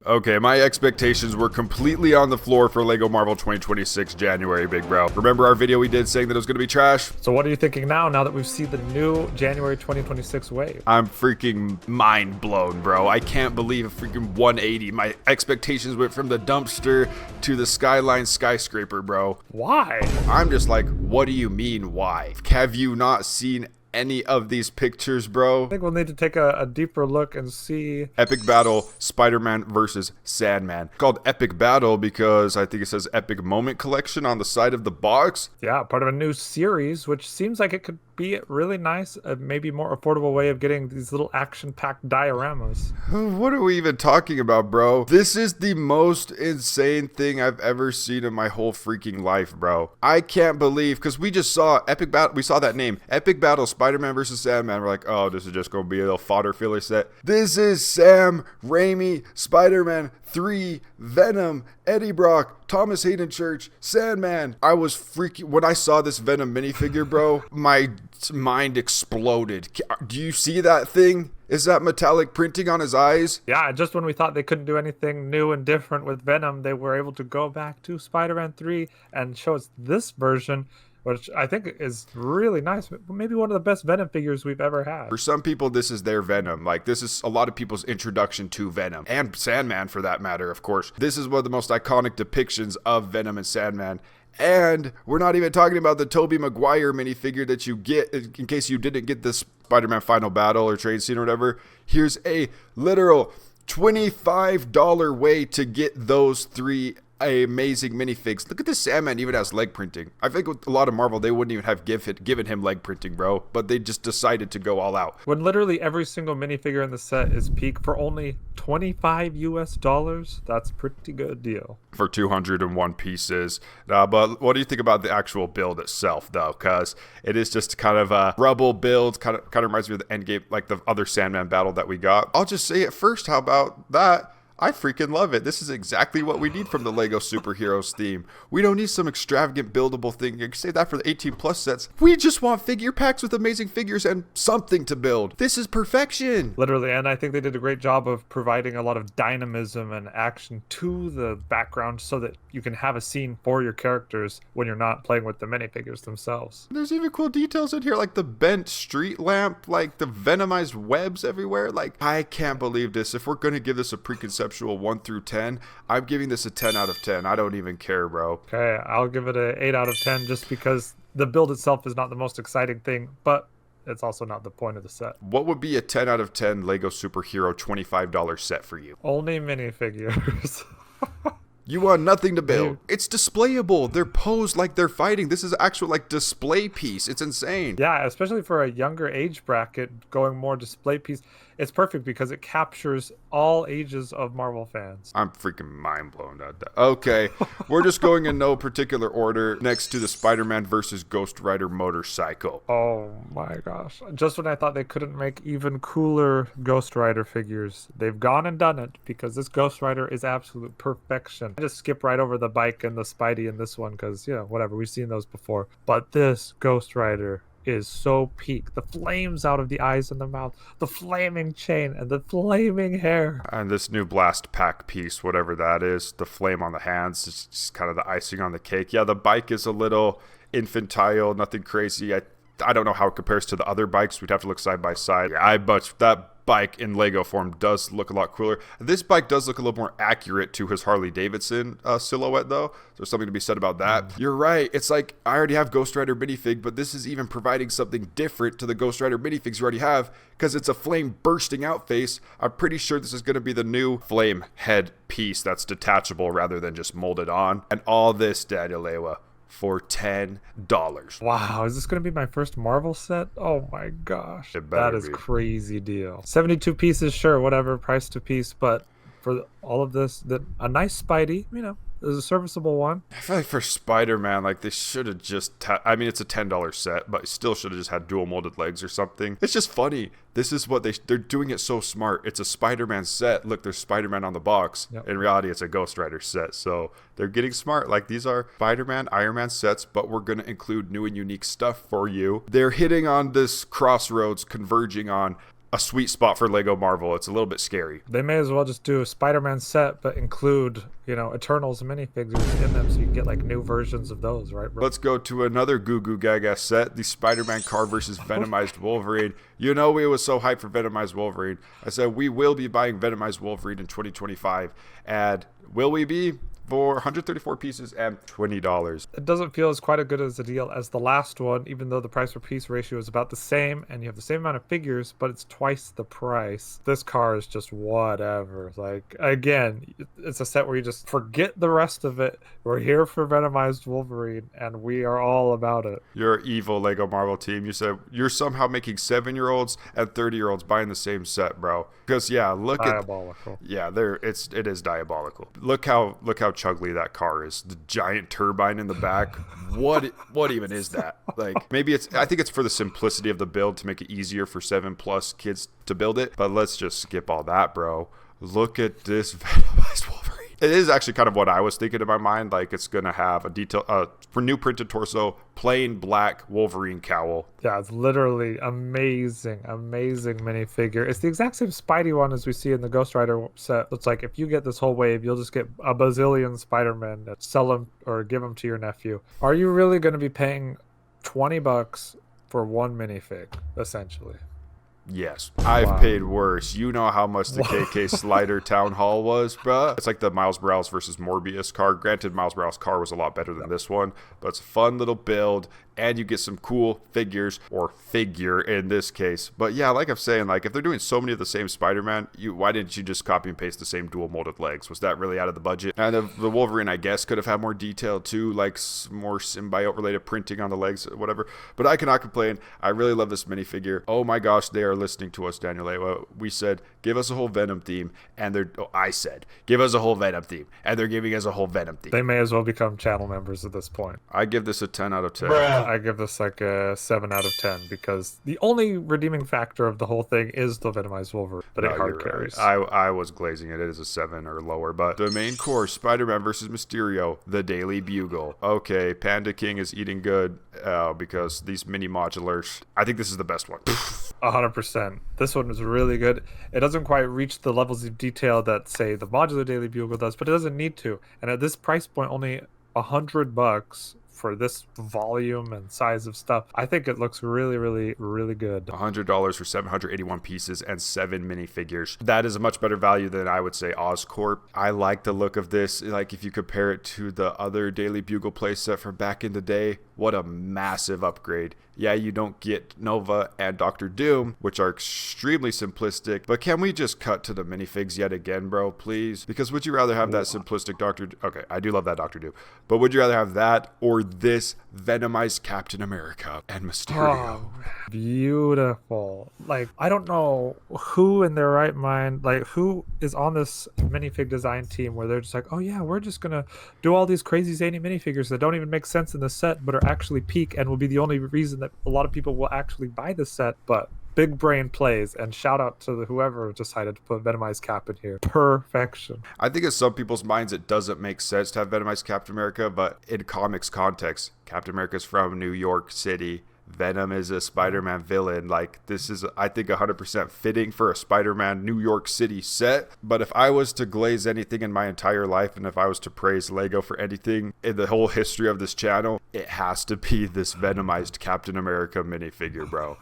Okay, my expectations were completely on the floor for LEGO Marvel 2026 January, big bro. Remember our video we did saying that it was going to be trash? So what are you thinking now that we've seen the new January 2026 wave? I'm freaking mind blown, bro. I can't believe a freaking 180. My expectations went from the dumpster to the skyline skyscraper, bro. Why? I'm just like, what do you mean, why? Have you not seen any of these pictures, bro? I think we'll need to take a deeper look and see. Epic Battle Spider-Man versus Sandman. Called Epic Battle because I think it says Epic Moment Collection on the side of the box. Yeah, part of a new series, which seems like it could be a really nice, maybe more affordable way of getting these little action-packed dioramas. What are we even talking about, bro? This is the most insane thing I've ever seen in my whole freaking life, bro. I can't believe, because we just saw Epic Battle, we saw that name, Epic Battle Spider-Man versus Sandman. We're like, oh, this is just going to be a little fodder filler set. This is Sam Raimi, Spider-Man 3, Venom, Eddie Brock, Thomas Hayden Church, Sandman. I was freaking, when I saw this Venom minifigure, bro, my mind exploded. Do you see that thing? Is that metallic printing on his eyes? Yeah, just when we thought they couldn't do anything new and different with Venom, they were able to go back to Spider-Man 3 and show us this version, which I think is really nice. Maybe one of the best Venom figures we've ever had. For some people, this is their Venom. Like, this is a lot of people's introduction to Venom. And Sandman, for that matter, of course. This is one of the most iconic depictions of Venom and Sandman. And we're not even talking about the Tobey Maguire minifigure that you get in case you didn't get this Spider-Man Final Battle or trade scene or whatever. Here's a literal $25 way to get those three amazing minifigs. Look at this Sandman, even has leg printing. I think with a lot of Marvel, they wouldn't even have given him leg printing, bro. But they just decided to go all out. When literally every single minifigure in the set is peak for only $25 US, that's a pretty good deal. For 201 pieces. But what do you think about the actual build itself, though? Because it is just kind of a rubble build. Kind of reminds me of the Endgame, like the other Sandman battle that we got. I'll just say it first. How about that? I freaking love it. This is exactly what we need from the LEGO Superheroes theme. We don't need some extravagant buildable thing. You can say that for the 18 plus sets. We just want figure packs with amazing figures and something to build. This is perfection. Literally, and I think they did a great job of providing a lot of dynamism and action to the background so that you can have a scene for your characters when you're not playing with the minifigures themselves. There's even cool details in here, like the bent street lamp, like the venomized webs everywhere. Like, I can't believe this. If we're going to give this a preconception 1 through 10, I'm giving this a 10 out of 10. I don't even care, bro. Okay, I'll give it a 8 out of 10 just because the build itself is not the most exciting thing, but it's also not the point of the set. What would be a 10 out of 10 LEGO Superhero $25 set for you? Only minifigures. You want nothing to build. It's displayable. They're posed like they're fighting. This is actual like display piece. It's insane. Yeah, especially for a younger age bracket, going more display piece. It's perfect because it captures all ages of Marvel fans. I'm freaking mind blown at that. Okay, we're just going in no particular order. Next to the Spider-Man versus Ghost Rider motorcycle. Oh my gosh. Just when I thought they couldn't make even cooler Ghost Rider figures, they've gone and done it because this Ghost Rider is absolute perfection. I just skip right over the bike and the Spidey in this one because, you know, whatever, we've seen those before. But this Ghost Rider is so peak. The flames out of the eyes and the mouth, the flaming chain, and the flaming hair. And this new blast pack piece, whatever that is, the flame on the hands, is just kind of the icing on the cake. Yeah, the bike is a little infantile, nothing crazy. I don't know how it compares to the other bikes. We'd have to look side by side. Yeah, that bike in Lego form does look a lot cooler. This bike does look a little more accurate to his Harley Davidson silhouette, though. There's something to be said about that. You're right. It's like I already have Ghost Rider minifig, but this is even providing something different to the Ghost Rider minifigs you already have because it's a flame bursting out face. I'm pretty sure this is going to be the new flame head piece that's detachable rather than just molded on. And all this, Daniel Lewa, for $10. Wow, is this going to be my first Marvel set? Oh my gosh. That is crazy deal. 72 pieces, sure, whatever, price to piece, but for all of this, a nice Spidey, you know, is a serviceable one. I feel like for Spider-Man, like they should have just, I mean, it's a $10 set, but still should have just had dual molded legs or something. It's just funny. This is what they're doing it so smart. It's a Spider-Man set. Look, there's Spider-Man on the box. Yep. In reality, it's a Ghost Rider set. So they're getting smart. Like, these are Spider-Man, Iron Man sets, but we're going to include new and unique stuff for you. They're hitting on this crossroads, converging on a sweet spot for Lego Marvel. It's a little bit scary. They may as well just do a Spider-Man set, but include, Eternals minifigures in them so you can get like new versions of those, right, bro? Let's go to another Goo Goo Gaga set, the Spider-Man car versus Venomized Wolverine. We was so hyped for Venomized Wolverine. I said we will be buying Venomized Wolverine in 2025. And will we be? For 134 pieces and $20. It doesn't feel as quite as good as a deal as the last one, even though the price per piece ratio is about the same and you have the same amount of figures, but it's twice the price. This car is just whatever. Like, again, it's a set where you just forget the rest of it. We're here for Venomized Wolverine, and we are all about it. You're evil, Lego Marvel team. You said you're somehow making 7-year-olds and 30-year-olds buying the same set, bro. Because look diabolical. It is diabolical. Look how chugly that car is. The giant turbine in the back. What even is that? Like, I think it's for the simplicity of the build to make it easier for 7+ kids to build it. But let's just skip all that, bro. Look at this Venomized Wolverine. It is actually kind of what I was thinking in my mind. Like, it's going to have a detail for new printed torso, plain black Wolverine cowl. Yeah, it's literally amazing minifigure. It's the exact same Spidey one as we see in the Ghost Rider set. It's like, if you get this whole wave, you'll just get a bazillion Spider-Man that sell them or give them to your nephew. Are you really going to be paying $20 for one minifig, essentially? Yes, I've paid worse. You know how much the KK Slider Town Hall was, bruh. It's like the Miles Morales versus Morbius car. Granted, Miles Morales car was a lot better than this one, but it's a fun little build, and you get some cool figures, or figure in this case. But yeah, like I'm saying, like, if they're doing so many of the same Spider-Man, why didn't you just copy and paste the same dual molded legs? Was that really out of the budget? And the Wolverine, I guess, could have had more detail too, like more symbiote related printing on the legs, whatever. But I cannot complain. I really love this minifigure. Oh my gosh, they are listening to us, Daniel. We said, give us a whole Venom theme, and I said, give us a whole Venom theme, and they're giving us a whole Venom theme. They may as well become channel members at this point. I give this a 10 out of 10. I give this like a 7 out of 10 because the only redeeming factor of the whole thing is the Venomized Wolverine that it hard carries. Right. I was glazing it. It is a 7 or lower. But the main course, Spider-Man versus Mysterio, the Daily Bugle. Okay, Panda King is eating good because these mini modulars. I think this is the best one. 100%. This one is really good. It doesn't quite reach the levels of detail that, say, the modular Daily Bugle does, but it doesn't need to. And at this price point, only $100 for this volume and size of stuff, I think it looks really, really, really good. $100 for 781 pieces and 7 minifigures. That is a much better value than, I would say, Oscorp. I like the look of this. Like, if you compare it to the other Daily Bugle playset from back in the day, what a massive upgrade. Yeah, you don't get Nova and Doctor Doom, which are extremely simplistic, but can we just cut to the minifigs yet again, bro, please? Because would you rather have that simplistic Okay, I do love that Doctor Doom, but would you rather have that or this Venomized Captain America and Mysterio? Oh, beautiful. Like, I don't know who in their right mind, like, who is on this minifig design team where they're just like, oh yeah, we're just gonna do all these crazy zany minifigures that don't even make sense in the set but are actually peak and will be the only reason that a lot of people will actually buy the set. But big brain plays, and shout out to whoever decided to put Venomized Cap in here. Perfection. I think in some people's minds it doesn't make sense to have Venomized Captain America, but in comics context, Captain America's from New York City. Venom is a Spider-Man villain. Like, this is, I think, 100% fitting for a Spider-Man New York City set. But if I was to glaze anything in my entire life, and if I was to praise Lego for anything in the whole history of this channel, it has to be this Venomized Captain America minifigure, bro.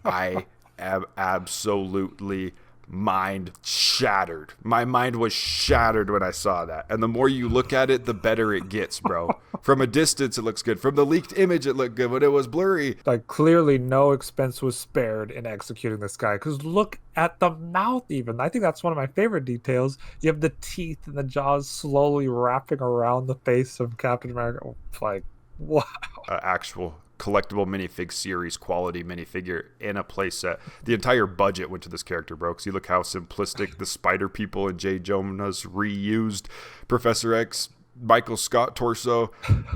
I am absolutely mind shattered. My mind was shattered when I saw that. And the more you look at it, the better it gets, bro. From a distance, it looks good. From the leaked image, it looked good. When it was blurry, like, clearly no expense was spared in executing this guy. Because look at the mouth even. I think that's one of my favorite details. You have the teeth and the jaws slowly wrapping around the face of Captain America. Like, wow. Actual collectible minifig series quality minifigure in a playset. The entire budget went to this character, bro, because you look how simplistic the Spider People and J. Jonah's reused Professor X Michael Scott torso,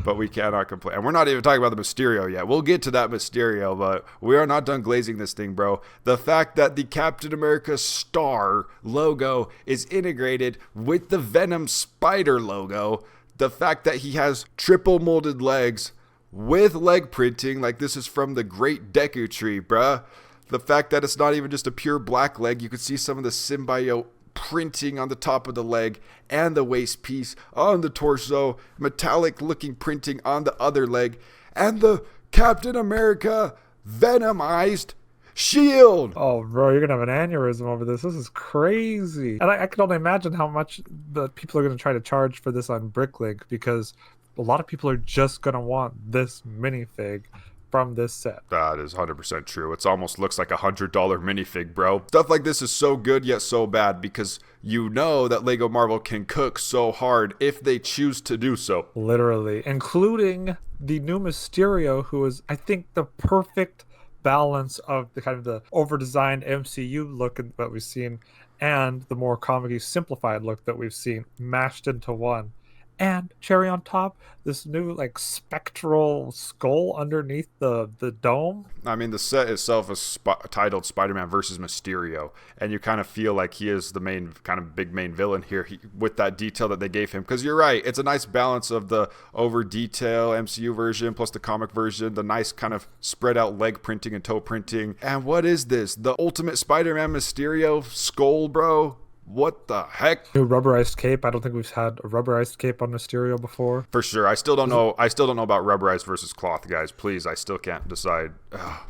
but we cannot complain. And we're not even talking about the Mysterio yet. We'll get to that Mysterio, but we are not done glazing this thing, bro. The fact that the Captain America star logo is integrated with the Venom Spider logo, the fact that he has triple molded legs with leg printing, like this is from the Great Deku Tree, bruh. The fact that it's not even just a pure black leg, you can see some of the symbiote printing on the top of the leg and the waist piece on the torso, metallic looking printing on the other leg, and the Captain America Venomized shield. Oh, bro, you're gonna have an aneurysm over this. This is crazy. And I can only imagine how much the people are gonna try to charge for this on Bricklink, because a lot of people are just gonna want this minifig from this set. That is 100% true. It almost looks like $100 minifig, bro. Stuff like this is so good yet so bad, because you know that Lego Marvel can cook so hard if they choose to do so. Literally, including the new Mysterio, who is, I think, the perfect balance of the kind of the over-designed MCU look that we've seen and the more comically simplified look that we've seen mashed into one. And cherry on top, this new like spectral skull underneath the dome. I mean, the set itself is titled Spider-Man versus Mysterio, and you kind of feel like he is the main kind of big main villain here with that detail that they gave him. Because you're right, it's a nice balance of the over detail MCU version plus the comic version, the nice kind of spread out leg printing and toe printing. And what is this? The Ultimate Spider-Man Mysterio skull, bro? What the heck? New rubberized cape. I don't think we've had a rubberized cape on Mysterio before. For sure. I still don't know about rubberized versus cloth, guys. Please, I still can't decide.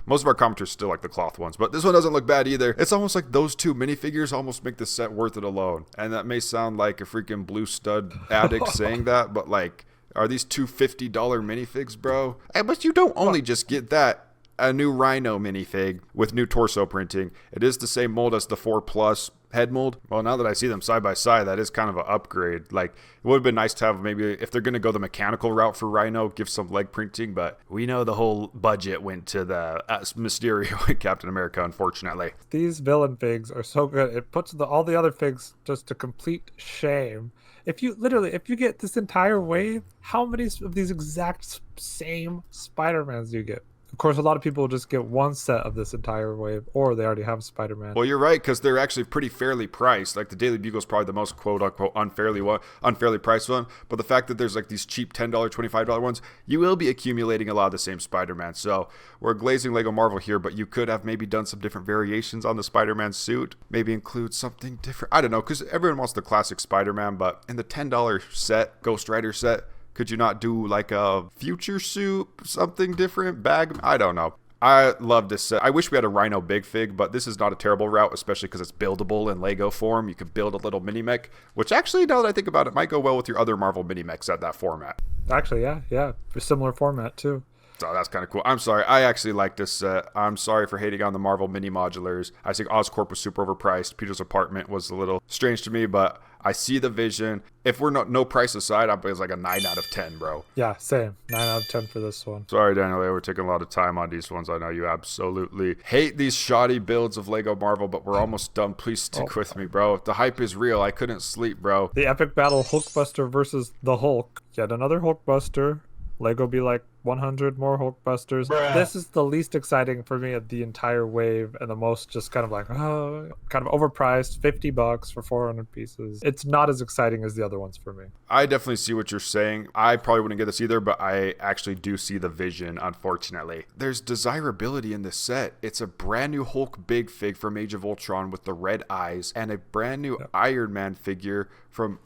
Most of our commenters still like the cloth ones, but this one doesn't look bad either. It's almost like those two minifigures almost make the set worth it alone. And that may sound like a freaking blue stud addict saying that, but like, are these two $50 minifigs, bro? But you don't only just get that. A new Rhino minifig with new torso printing. It is the same mold as the 4+ head mold. Well, now that I see them side by side, that is kind of an upgrade. Like, it would have been nice to have maybe, if they're going to go the mechanical route for Rhino, give some leg printing, but we know the whole budget went to the Mysterio and Captain America, unfortunately. These villain figs are so good. It puts all the other figs just to complete shame. If you get this entire wave, how many of these exact same Spider-Mans do you get? Of course, a lot of people will just get one set of this entire wave, or they already have Spider-Man. Well, you're right, because they're actually pretty fairly priced. Like, the Daily Bugle is probably the most quote-unquote unfairly priced one. But the fact that there's like these cheap $10, $25 ones, you will be accumulating a lot of the same Spider-Man. So we're glazing Lego Marvel here, but you could have maybe done some different variations on the Spider-Man suit. Maybe include something different. I don't know, because everyone wants the classic Spider-Man, but in the $10 set, Ghost Rider set, could you not do like a future suit, something different, bag? I don't know. I love this set. I wish we had a Rhino Big Fig, but this is not a terrible route, especially because it's buildable in Lego form. You could build a little mini mech, which actually, now that I think about it, might go well with your other Marvel mini mechs at that format. Actually, yeah. A similar format, too. So that's kind of cool. I'm sorry. I actually like this set. I'm sorry for hating on the Marvel mini modulars. I think Oscorp was super overpriced. Peter's apartment was a little strange to me, but I see the vision. If we're no price aside, it's like a 9 out of 10, bro. Yeah, same. 9 out of 10 for this one. Sorry, Daniel. We're taking a lot of time on these ones. I know you absolutely hate these shoddy builds of Lego Marvel, but we're almost done. Please stick with me, bro. The hype is real. I couldn't sleep, bro. The epic battle Hulkbuster versus the Hulk. Yet another Hulkbuster. Lego be like 100 more Hulkbusters. Bruh. This is the least exciting for me of the entire wave, and the most just kind of like, kind of overpriced, $50 for 400 pieces. It's not as exciting as the other ones for me. I definitely see what you're saying. I probably wouldn't get this either, but I actually do see the vision, unfortunately. There's desirability in this set. It's a brand new Hulk Big Fig from Age of Ultron with the red eyes, and a brand new Iron Man figure from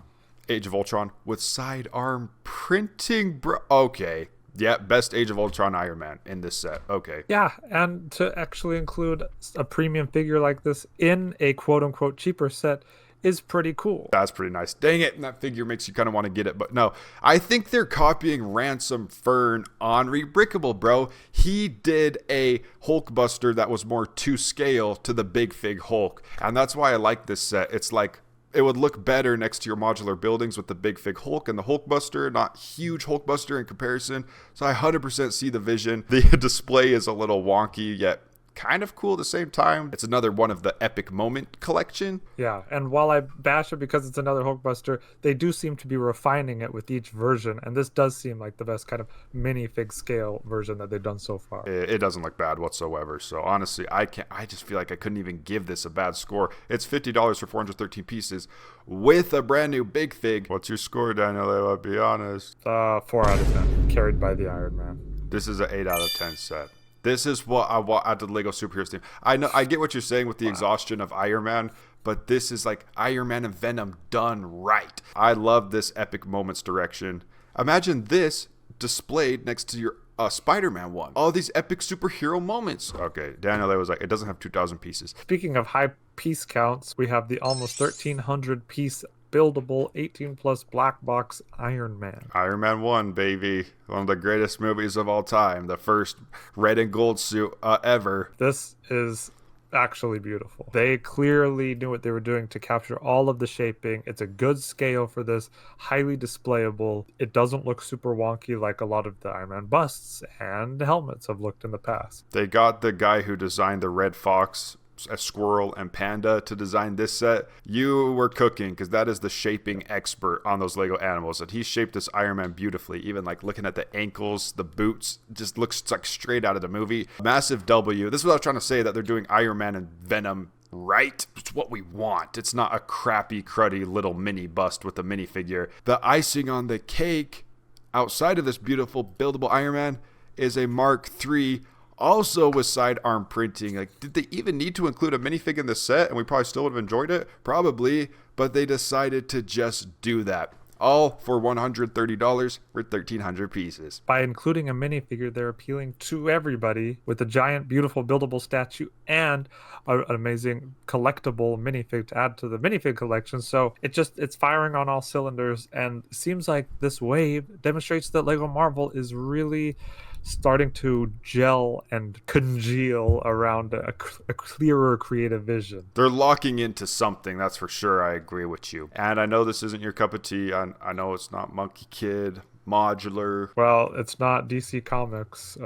Age of Ultron with sidearm printing, bro. Okay. Yeah, best Age of Ultron Iron Man in this set. Okay. Yeah, and to actually include a premium figure like this in a quote-unquote cheaper set is pretty cool. That's pretty nice. Dang it, and that figure makes you kind of want to get it. But no, I think they're copying Ransom Fern on Rebrickable, bro. He did a Hulkbuster that was more to scale to the Big Fig Hulk. And that's why I like this set. It's like, it would look better next to your modular buildings with the Big Fig Hulk and the Hulkbuster, not huge Hulkbuster in comparison. So I 100% see the vision. The display is a little wonky, yet kind of cool at the same time. It's another one of the epic moment collection. Yeah, and while I bash it because it's another Hulkbuster, they do seem to be refining it with each version, and this does seem like the best kind of minifig scale version that they've done so far. It doesn't look bad whatsoever. So honestly, I just feel like I couldn't even give this a bad score. It's $50 for 413 pieces with a brand new Big Fig. What's your score, Daniel? I'll be honest. 4 out of 10, carried by the Iron Man. This is an 8 out of 10 set. This is what I want out of the Lego superheroes team. I know, I get what you're saying with the exhaustion of Iron Man, but this is like Iron Man and Venom done right. I love this epic moments direction. Imagine this displayed next to your Spider-Man one. All these epic superhero moments. Okay, Daniel, that was like, it doesn't have 2,000 pieces. Speaking of high piece counts, we have the almost 1,300 piece buildable 18 plus black box Iron Man. Iron Man 1, baby. One of the greatest movies of all time. The first red and gold suit ever. This is actually beautiful. They clearly knew what they were doing to capture all of the shaping. It's a good scale for this, highly displayable. It doesn't look super wonky like a lot of the Iron Man busts and helmets have looked in the past. They got the guy who designed the Red Fox, a squirrel, and panda to design this set. You were cooking, because that is the shaping expert on those Lego animals, and he shaped this Iron Man beautifully. Even like looking at the ankles, the boots, just looks like straight out of the movie. Massive W. This is what I was trying to say, that they're doing Iron Man and Venom right. It's what we want. It's not a crappy, cruddy little mini bust with a minifigure. The icing on the cake outside of this beautiful buildable Iron Man is a Mark III, also with sidearm printing. Like, did they even need to include a minifig in the set? And we probably still would have enjoyed it. Probably. But they decided to just do that. All for $130 for 1,300 pieces. By including a minifigure, they're appealing to everybody with a giant, beautiful, buildable statue and an amazing collectible minifig to add to the minifig collection. So it's firing on all cylinders, and seems like this wave demonstrates that Lego Marvel is really starting to gel and congeal around a clearer creative vision. They're locking into something, that's for sure. I agree with you. And I know this isn't your cup of tea. I know it's not Monkey Kid, modular. Well, it's not DC Comics.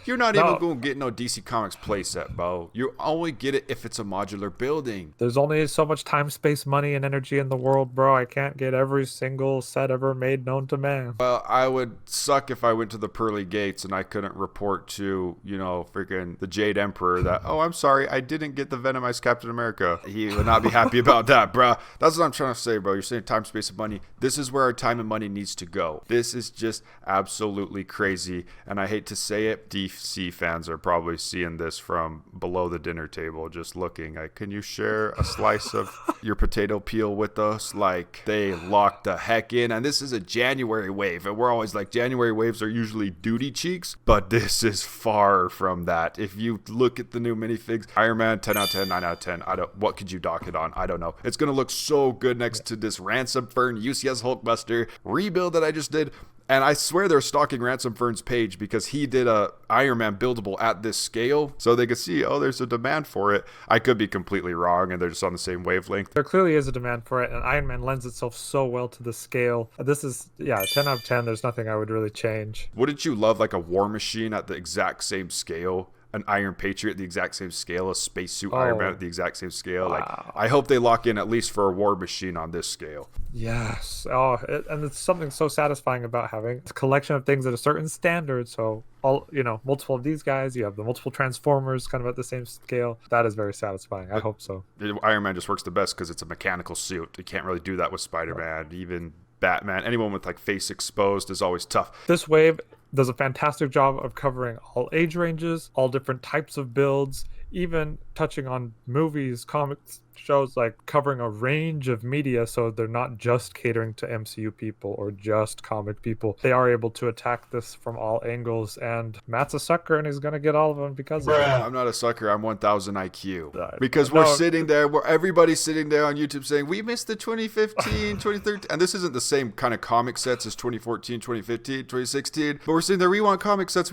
You're not even going to get no DC Comics playset, Bo. You only get it if it's a modular building. There's only so much time, space, money, and energy in the world, bro. I can't get every single set ever made known to man. Well, I would suck if I went to the pearly gates and I couldn't report to, freaking the Jade Emperor that, oh, I'm sorry, I didn't get the Venomized Captain America. He would not be happy about that, bro. That's what I'm trying to say, bro. You're saying time, space, and money. This is where our time and money needs to go. This is just absolutely crazy. And I hate to say it, DC fans are probably seeing this from below the dinner table, just looking like, can you share a slice of your potato peel with us? Like, they locked the heck in. And this is a January wave, and we're always like, January waves are usually duty cheeks, but this is far from that. If you look at the new minifigs, Iron Man, 10 out of 10, 9 out of 10. What could you dock it on? I don't know. It's gonna look so good next to this Ransom, Fern, UCS Hulkbuster rebuild that I just did. And I swear they're stalking Ransom Fern's page, because he did a Iron Man buildable at this scale, so they could see, oh, there's a demand for it. I could be completely wrong, and they're just on the same wavelength. There clearly is a demand for it, and Iron Man lends itself so well to the scale. This is, 10 out of 10. There's nothing I would really change. Wouldn't you love like a War Machine at the exact same scale? An Iron Patriot at the exact same scale, a spacesuit Iron Man at the exact same scale. Wow. Like, I hope they lock in at least for a War Machine on this scale. Yes. And it's something so satisfying about having a collection of things at a certain standard. So multiple of these guys, you have the multiple Transformers kind of at the same scale. That is very satisfying. I hope so. Iron Man just works the best because it's a mechanical suit. You can't really do that with Spider-Man. Right. Even Batman, anyone with like face exposed is always tough. This wave does a fantastic job of covering all age ranges, all different types of builds, even touching on movies, comics, shows, like covering a range of media, so they're not just catering to MCU people or just comic people. They are able to attack this from all angles, and Matt's a sucker and he's gonna get all of them because of it. I'm not a sucker. I'm 1000 IQ. Because we're sitting there, everybody's sitting there on YouTube saying, we missed the 2015, 2013, and this isn't the same kind of comic sets as 2014, 2015, 2016, but we're sitting there, we want comic sets.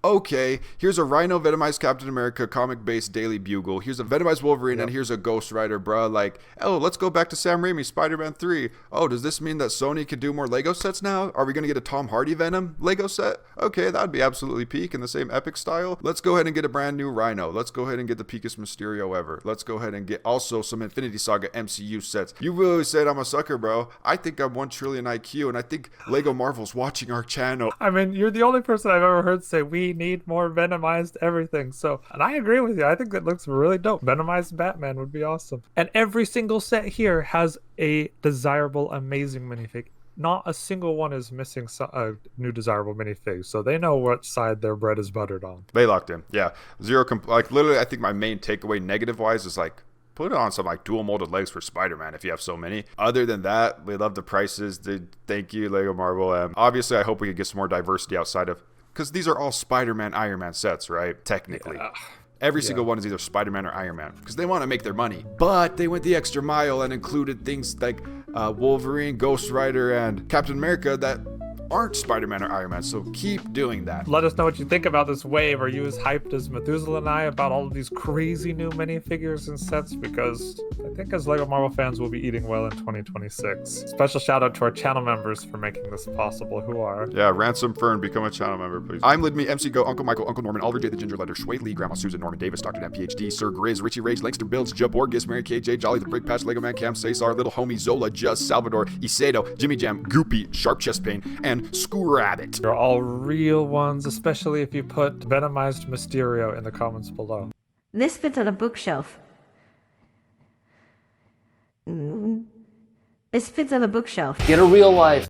Okay, here's a Rhino Venomized Captain America comic-based Daily Bugle. Here's a Venomized Wolverine, and here's a Ghost Rider, bruh. Like, oh, let's go back to Sam Raimi's Spider-Man 3. Oh, does this mean that Sony can do more Lego sets now? Are we going to get a Tom Hardy Venom Lego set? Okay, that would be absolutely peak in the same epic style. Let's go ahead and get a brand new Rhino. Let's go ahead and get the peakest Mysterio ever. Let's go ahead and get also some Infinity Saga MCU sets. You really said I'm a sucker, bro. I think I'm 1 trillion IQ, and I think Lego Marvel's watching our channel. I mean, you're the only person I've ever heard say we need more Venomized everything. So, and I agree with you. I think that looks really dope. Venomized Batman would be awesome. And every single set here has a desirable, amazing minifig. not a single one is missing a new desirable minifig, so they know what side their bread is buttered on. They locked in. Yeah. Like, literally, I think my main takeaway negative-wise is, like, put on some, like, dual molded legs for Spider-Man if you have so many. Other than that, we love the prices. Thank you, Lego Marvel. Obviously, I hope we could get some more diversity outside of... Because these are all Spider-Man, Iron Man sets, right? Technically. Yeah. Every single one is either Spider-Man or Iron Man because they want to make their money. But they went the extra mile and included things like Wolverine, Ghost Rider, and Captain America that aren't Spider-Man or Iron Man, so keep doing that. Let us know what you think about this wave. Are you as hyped as Methuselah and I about all of these crazy new minifigures and sets? Because I think as LEGO Marvel fans, we'll be eating well in 2026. Special shout out to our channel members for making this possible. Who are? Yeah, Ransom, Fern, become a channel member, please. I'm Lidme, MC Go, Uncle Michael, Uncle Norman, Oliver J. the Ginger Letter, Shui Lee, Grandma Susan, Norman Davis, Dr. Dan, PhD, Sir Grizz, Richie Rage, Langston Builds, Jub Orgis, Mary KJ, Jolly the Brick Patch, Lego Man, Cam, Cesar, Little Homie, Zola, Just, Salvador, Isedo, Jimmy Jam, Goopy, Sharp Chest Pain, and Scrab. They're all real ones, especially if you put Venomized Mysterio in the comments below. This fits on a bookshelf. This fits on a bookshelf. Get a real life.